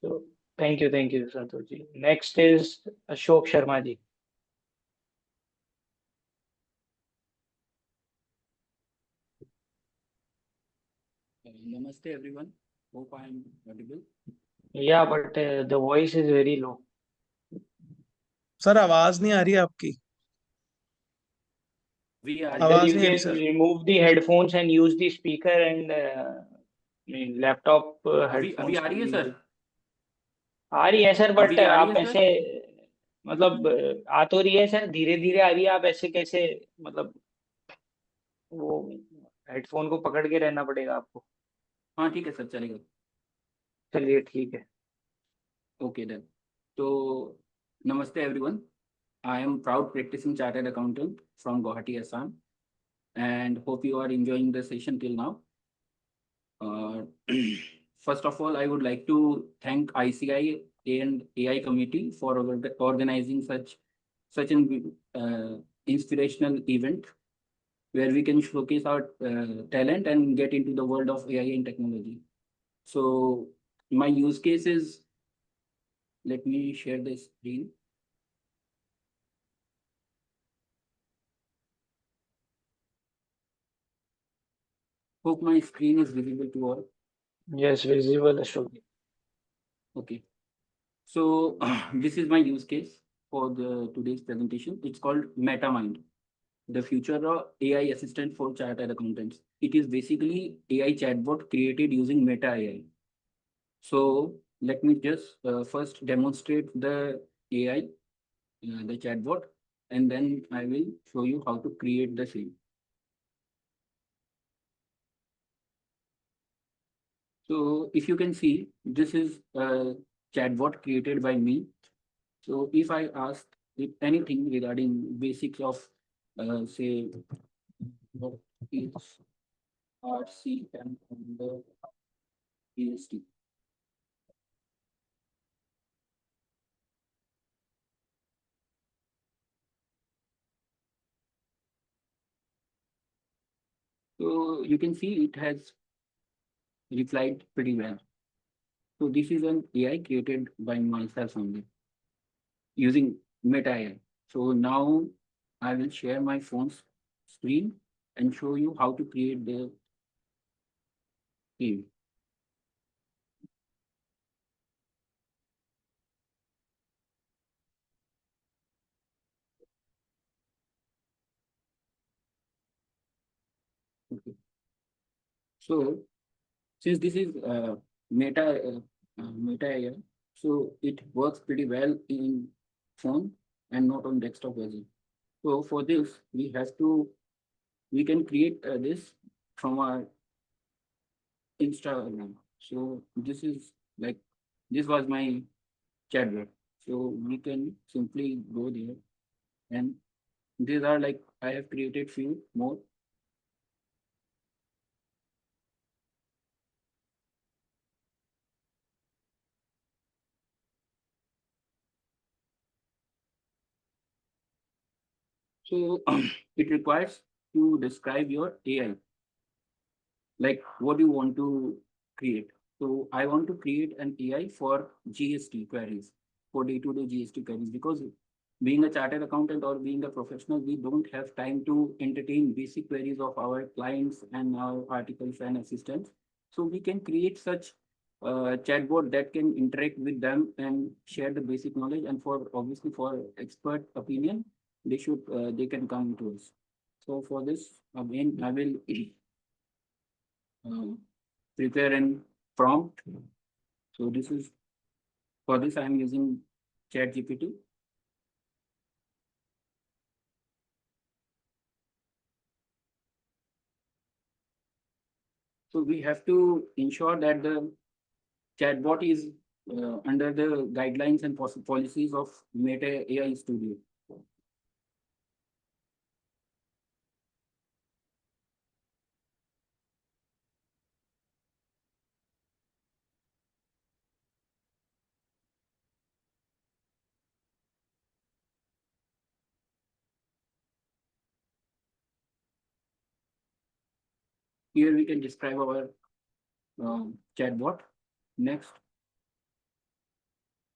So thank you, Santosh ji. Next is Ashok Sharma ji. Namaste everyone. Hope I am audible. Yeah, but the voice is very low. Sir आवाज नहीं आ रही है आपकी। We are Either आवाज you नहीं आ रही can sir. remove the headphones and use the speaker and laptop अभी headphones uh can रही है be सर? used. आ रही है सर, बट अभी आ रही आप है सर? ऐसे मतलब आ तो रही है सर, धीरे धीरे आ रही है। आप ऐसे कैसे, मतलब वो हेडफोन को पकड़ के रहना पड़ेगा आपको। हाँ ठीक है सर, चलेगा। चलिए ठीक है। Okay then. So namaste everyone. I am proud practicing chartered accountant from Guwahati, Assam, and hope you are enjoying the session till now. Uh, First of all, I would like to thank ICAI and AI committee for organizing such an inspirational event where we can showcase our talent and get into the world of AI and technology. So my use case is, let me share the screen. Hope my screen is visible to all. Yes, visible Ashok ji. Okay. So this is my use case for the today's presentation. It's called MetaMind, the future of AI assistant for chartered accountants. It is basically AI chatbot created using Meta AI. So let me just first demonstrate the AI, the chatbot, and then I will show you how to create the same. So if you can see, this is a chatbot created by me. So if I ask it anything regarding basics of, say, what is RC and the GST. So you can see it has replied pretty well. So this is an AI created by myself only using Meta AI. So now I will share my phone's screen and show you how to create the game. Okay. So since this is Meta AI, so it works pretty well in phone and not on desktop as well. So for this, we can create this from our Instagram. So this was my chatbot. So we can simply go there, and these are like I have created few more. So it requires to describe your AI, like what you want to create. So I want to create an AI for GST queries, for day-to-day GST queries, because being a chartered accountant or being a professional, we don't have time to entertain basic queries of our clients and our articles and assistants. So we can create such chatbot that can interact with them and share the basic knowledge. And for obviously for expert opinion, they can come to us. So for this, again, I will prepare an prompt. So this is for this I am using ChatGPT. So we have to ensure that the chatbot is under the guidelines and policies of Meta AI Studio. Here we can describe our chatbot. Next,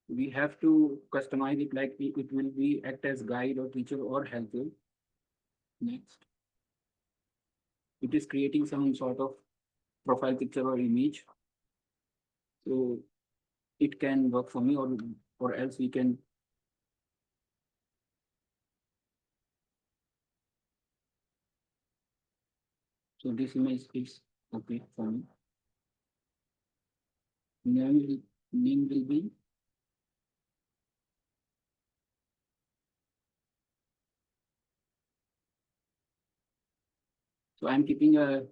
we have to customize it like it will be act as guide or teacher or helper. Next, it is creating some sort of profile picture or image. So it can work for me, or else we can. So this image is okay for me. Name will be so I'm keeping a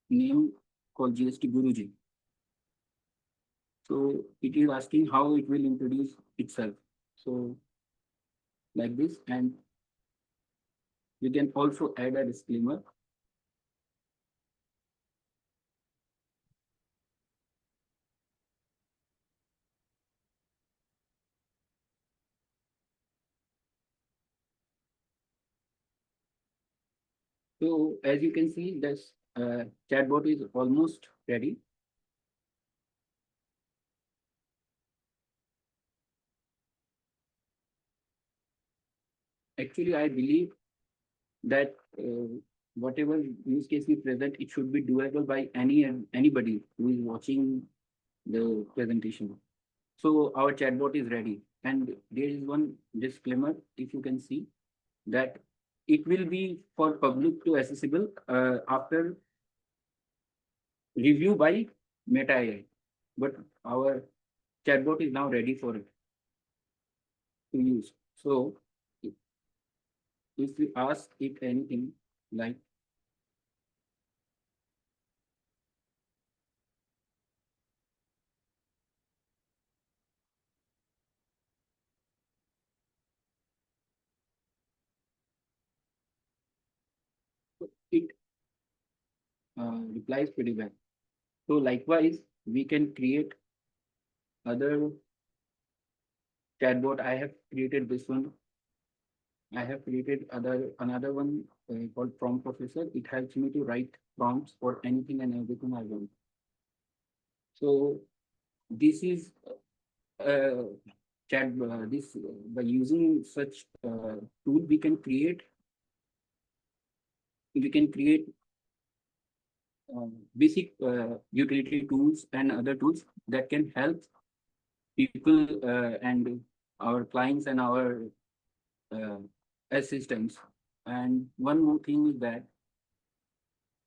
name called GST Guruji. So it is asking how it will introduce itself. So like this, and you can also add a disclaimer. So as you can see, this chatbot is almost ready. Actually, I believe that whatever use case we present, it should be doable by anybody who is watching the presentation. So our chatbot is ready, and there is one disclaimer, if you can see, that it will be for public to accessible after review by MetaAI, but our chatbot is now ready for it to use. So if we ask it anything like it replies pretty well. So likewise, we can create other chatbot. I have created this one. I have created another one called Prompt Professor. It helps me to write prompts for anything and everything I want. So this is chat. This by using such tool, we can create basic utility tools and other tools that can help people and our clients and our uh, assistants. And one more thing is that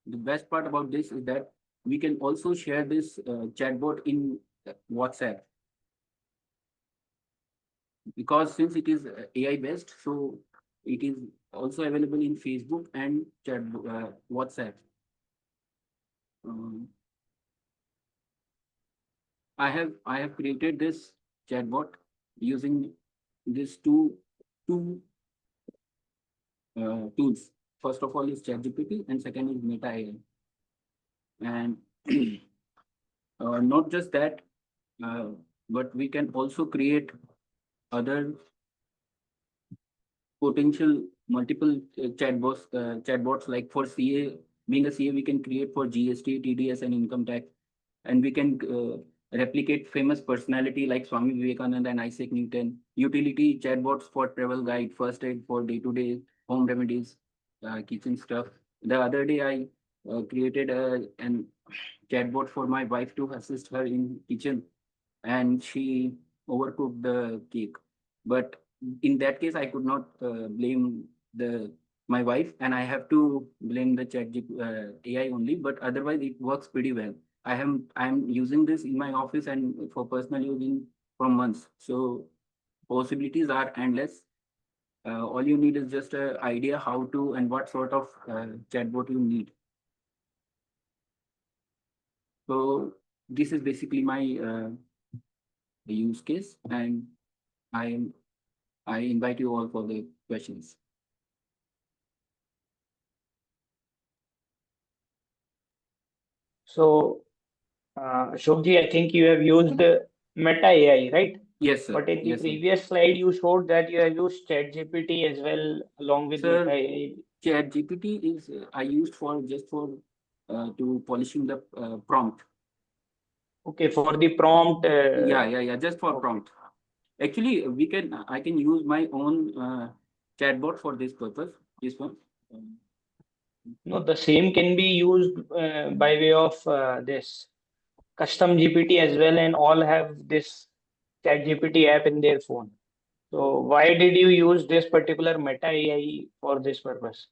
the best part about this is that we can also share this chatbot in WhatsApp, because since it is AI based, so it is also available in Facebook and WhatsApp. Um, I have created this chatbot using these two tools. First of all is ChatGPT, and second is Meta AI. And not just that, uh, but we can also create other potential multiple chatbots like for CA. Being a CA, we can create for GST, TDS, and income tax, and we can replicate famous personality like Swami Vivekananda and Isaac Newton. Utility chatbots for travel guide, first aid for day-to-day home remedies, kitchen stuff. The other day, I created an chatbot for my wife to assist her in kitchen, and she overcooked the cake. But in that case, I could not blame the my wife, and I have to blame the AI only. But otherwise, it works pretty well. I'm using this in my office and for personal using for months. So possibilities are endless. All you need is just an idea how to and what sort of chatbot you need. So this is basically my use case, and I I invite you all for the questions. So, Ashokji, I think you have used Meta AI, right? Yes, sir. But in the Yes, sir. previous slide, you showed that you have used ChatGPT as well along with Meta Sir, AI. ChatGPT is I used for just for to polishing the prompt. Okay, for the prompt. Yeah. Just for Okay. prompt. Actually, I can use my own chatbot for this purpose. This one. No, the same can be used by way of this custom GPT as well, and all have this Chat GPT app in their phone. So why did you use this particular Meta AI for this purpose?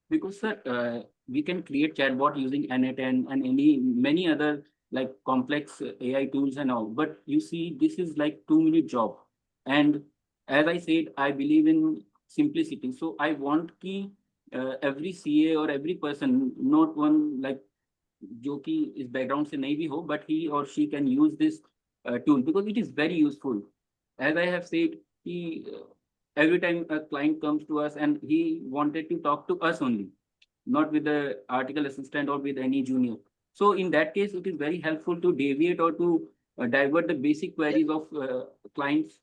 Because sir, we can create chatbot using N8N and many other like complex AI tools and all. But you see, this is like 2 minute job. And as I said, I believe in simplicity. So I want ki every CA or every person, not one like जो कि इस background से नहीं भी हो, but he or she can use this tool because it is very useful. As I have said, he every time a client comes to us and he wanted to talk to us only, not with the article assistant or with any junior. So in that case, it is very helpful to deviate or to divert the basic queries of clients.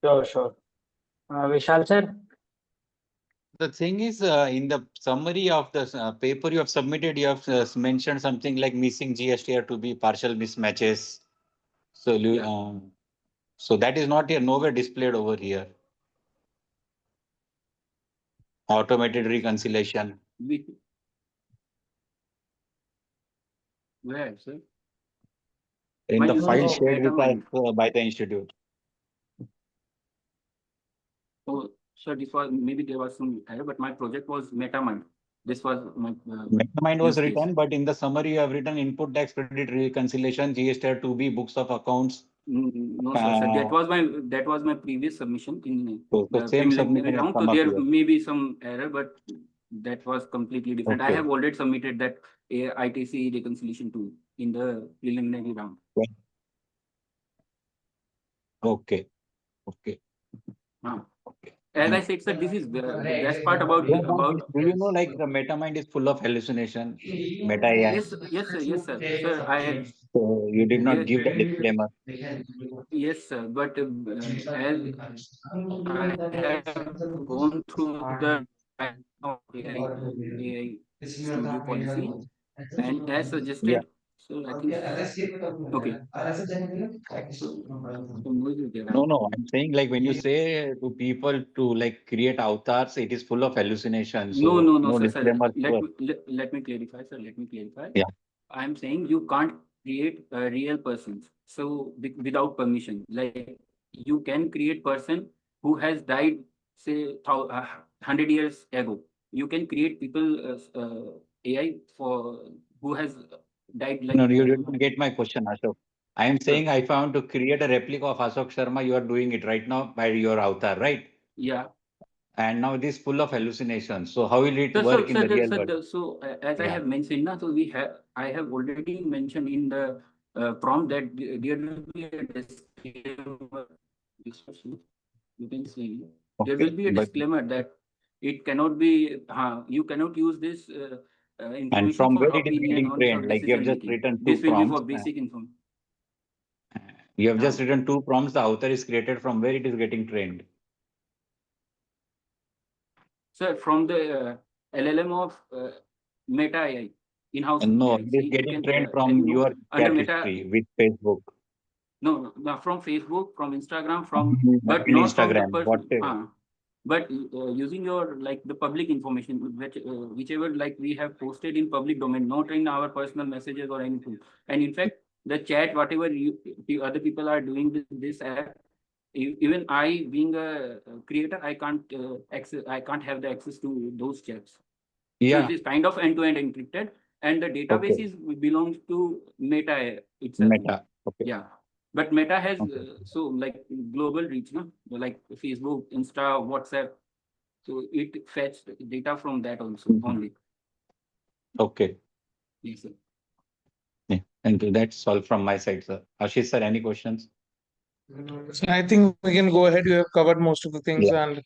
Sure. Vishal sir, The thing is, in the summary of the paper you have submitted, you have mentioned something like missing GSTR to be partial mismatches. So, Yeah. so that is not here, nowhere displayed over here. Automated reconciliation. Where, sir? In When the you say file no, shared with us MetaMind. by the institute. Oh, sir, this was maybe there was some error, but my project was MetaMind. This was my MetaMind was use case. written, but in the summary you have written input tax credit reconciliation, GSTR to be books of accounts. No, sir. Uh, That was my previous submission in so the same preliminary submission has round. So come up there here. may be some error, but that was completely different. I Okay. have already submitted that ITC reconciliation tool in the preliminary round. Okay. Okay. As I And said, sir, this is the best part about yeah, but do you know, like the MetaMind is full of hallucination, Meta AI. yes, sir. Sir, So you did not yes, give the disclaimer. yes, sir. But as I have gone through the AI studio policy and as Yeah. suggested, so I think okay. So, so noise is there. No. I'm saying like when you say to people to like create avatars, it is full of hallucination. So No, no sir. disclaimer. Let me clarify, sir. Let me clarify. Yeah. I'm saying you can't create real persons. So without permission, like you can create person who has died, say 100 years ago. You can create people AI for who has died like No, you didn't get my question, Ashok. I am sir. saying if I want to create a replica of Ashok Sharma, you are doing it right now by your avatar, right? Yeah. And now it is full of hallucinations. So how will it So, so, work in so, the real world? as I Yeah. have mentioned, now, so I have already mentioned in the prompt that there will be a disclaimer. You can see there Okay. will be a But disclaimer that it cannot be, you cannot use this and information from for where it is opinion getting or for trained, like you have decision just making. written two This will be for prompts. basic information. You have just written two prompts. The author is created from where it is getting trained. Sir, from the LLM of Meta AI in-house And no, AI. it is See, you getting can, trained as from you know, your under chat Meta. history with Facebook. No, from Facebook, from Instagram, but In not from the Instagram, person. whatever. But using your like the public information, whichever like we have posted in public domain, not in our personal messages or anything. And in fact, the chat, whatever the other people are doing with this app, even I being a creator, I can't access. I can't have the access to those chats. So it Yeah. is kind of end-to-end encrypted, and the database Okay. is belongs to Meta itself. Meta. Okay. Yeah, but Meta has Okay. so like global reach, no? Like Facebook, Insta, WhatsApp. So it fetched data from that also Mhm. only. Okay. Yes, sir. Yeah. Thank you. That's all from my side, sir. Ashish, sir, any questions? So I think we can go ahead. You have covered most of the things, Yeah. and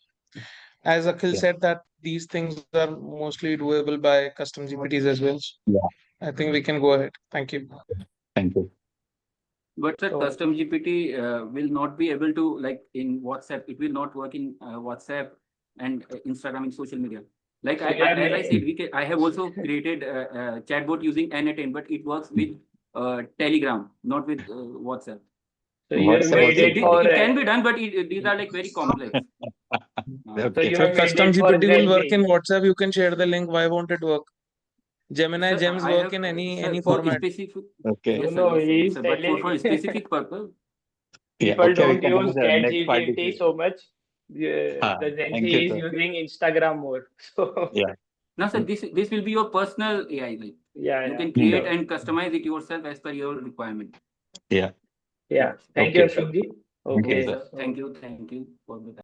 as Akhil Yeah. said, that these things are mostly doable by custom GPTs as well. Yeah. I think we can go ahead. Thank you. Thank you. But sir, So, custom GPT will not be able to like in WhatsApp. It will not work in WhatsApp and Instagram and social media. Like So I, you are as I like- said, I have also created a chatbot using N8N, but it works with Telegram, not with WhatsApp. So you have WhatsApp made also it for It can be done, but these are like very complex. so Okay. you So have made custom it for GPT will work in Gen Z. WhatsApp. You can share the link. Why won't it work? Gemini Sir, Gems I work have, in any sir, for format. specific. Okay. Yes, sir. No, Yes, sir. he Yes, is sir. But for telling specific purpose. Yeah. people Okay. We don't can have use the next ChatGPT participant. so much. The Gen Thank Z you, is sir. using Instagram more. So Yeah. Now, sir, this will be your personal AI. Like yeah, you yeah. can create So, and customize it yourself as per your requirement. Yeah. yeah. Thank you, Okay. Ashok ji. Thank you, Okay. sir. Yes, sir. Thank you. Thank you for the time.